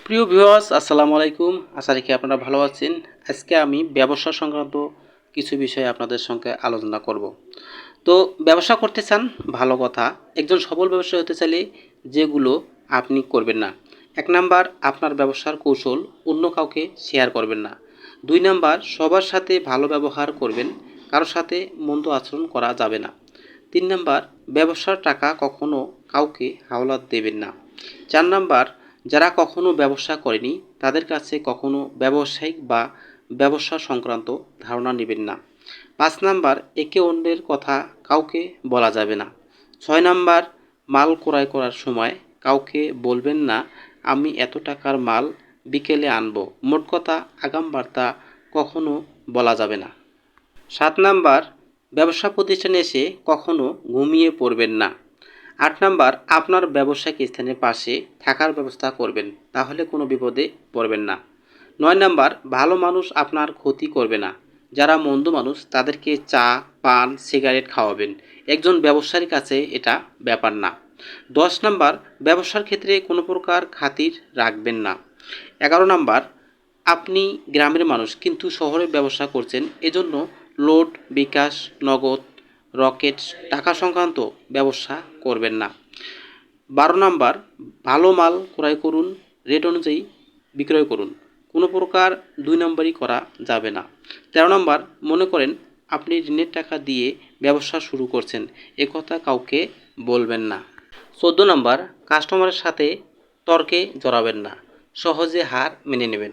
প্রিয় ভিউয়ার্স, আসসালামু আলাইকুম। আশা রাখি আপনারা ভালো আছেন। আজকে আমি ব্যবসা সংক্রান্ত কিছু বিষয়ে আপনাদের সঙ্গে আলোচনা করব। তো ব্যবসা করতে চান, ভালো কথা। একজন সফল ব্যবসায়ী হতে চাইলে যেগুলো আপনি করবেন না: 1 নাম্বার, আপনার ব্যবসার কৌশল অন্য কাউকে শেয়ার করবেন না। 2 নাম্বার, সবার সাথে ভালো ব্যবহার করবেন, কারোর সাথে মন্দ আচরণ করা যাবে না। 3 নাম্বার, ব্যবসার টাকা কখনো কাউকে হাওলাত দেবেন না। 4 নাম্বার, যারা কখনো ব্যবসা করেনি তাদের কাছে কখনো ব্যবসায়িক বা ব্যবসা সংক্রান্ত ধারণা নেবেন না। 5 নাম্বার, একে অন্যের কথা কাউকে বলা যাবে না। 6 নাম্বার, মাল ক্রয় করার সময় কাউকে বলবেন না, আমি এত টাকার মাল বিকেলে আনবো। মোট কথা, আগাম বার্তা কখনো বলা যাবে না। 7 নাম্বার, ব্যবসা প্রতিষ্ঠানে এসে কখনো ঘুমিয়ে পড়বেন না। 8 নাম্বার, আপনার ব্যবসায়িক স্থানের পাশে থাকার ব্যবস্থা করবেন, তাহলে কোনো বিপদে পড়বেন না। 9 নাম্বার, ভালো মানুষ আপনার ক্ষতি করবে না। যারা মন্দ মানুষ তাদেরকে চা, পান, সিগারেট খাওয়াবেন। একজন ব্যবসায়ীর কাছে এটা ব্যাপার না। 10 নাম্বার, ব্যবসার ক্ষেত্রে কোনো প্রকার খাতির রাখবেন না। 11 নাম্বার, আপনি গ্রামের মানুষ কিন্তু শহরে ব্যবসা করছেন, এজন্য লোড, বিকাশ, নগদ, রকেট টাকা সংক্রান্ত ব্যবসা করবেন না। 12 নাম্বার, ভালো মাল ক্রয় করুন, রেট অনুযায়ী বিক্রয় করুন। কোনো প্রকার 2 নাম্বারই করা যাবে না। 13 নাম্বার, মনে করেন আপনি ঋণের টাকা দিয়ে ব্যবসা শুরু করছেন, একথা কাউকে বলবেন না। 14 নাম্বার, কাস্টমারের সাথে তর্কে জড়াবেন না, সহজে হার মেনে নেবেন।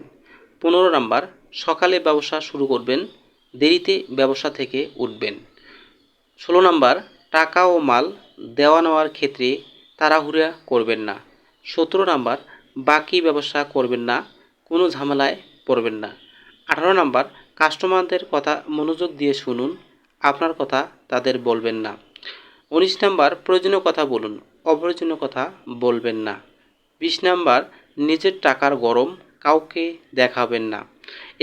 15 নাম্বার, সকালে ব্যবসা শুরু করবেন, দেরিতে ব্যবসা থেকে উঠবেন। 16 নাম্বার, টাকা ও মাল দেওয়া নেওয়ার ক্ষেত্রে তাড়াহুড়া করবেন না। 17 নাম্বার, বাকি ব্যবসা করবেন না, কোনো ঝামেলায় পড়বেন না। 18 নাম্বার, কাস্টমারদের কথা মনোযোগ দিয়ে শুনুন, আপনার কথা তাদের বলবেন না। 19 নাম্বার, প্রয়োজনীয় কথা বলুন, অপ্রয়োজনীয় কথা বলবেন না। 20 নাম্বার, নিজের টাকার গরম কাউকে দেখাবেন না।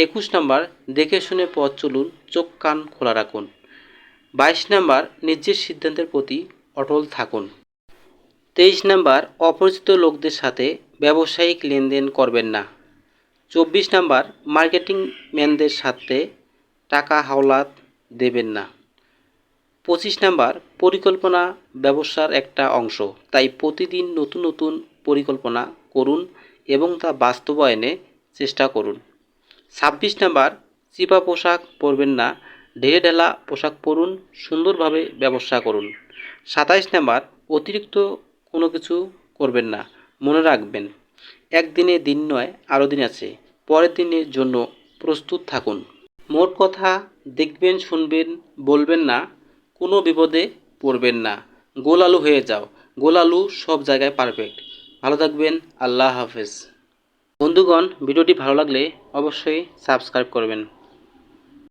21 নাম্বার, দেখে শুনে পথ চলুন, চোখ কান খোলা রাখুন। 22 নাম্বার, নিজের সিদ্ধান্তের প্রতি অটল থাকুন। 23 নাম্বার, অপরিচিত লোকদের সাথে ব্যবসায়িক লেনদেন করবেন না। 24 নাম্বার, মার্কেটিং ম্যানদের সাথে টাকা হাওলাত দেবেন না। 25 নাম্বার, পরিকল্পনা ব্যবসার একটা অংশ, তাই প্রতিদিন নতুন নতুন পরিকল্পনা করুন এবং তা বাস্তবায়নে চেষ্টা করুন। 26 নাম্বার, চিপা পোশাক পরবেন না, ঢেলেঢালা পোশাক পরুন, সুন্দরভাবে ব্যবসা করুন। 27 নাম্বার, অতিরিক্ত কোনো কিছু করবেন না, মনে রাখবেন একদিনে দিন নয়, আরও দিন আছে, পরের দিনের জন্য প্রস্তুত থাকুন। মোট কথা, দেখবেন, শুনবেন, বলবেন না, কোনো বিপদে পড়বেন না। গোল আলু হয়ে যাও, গোল আলু সব জায়গায় পারফেক্ট। ভালো থাকবেন, আল্লাহ হাফেজ। বন্ধুগণ, ভিডিওটি ভালো লাগলে অবশ্যই সাবস্ক্রাইব করবেন।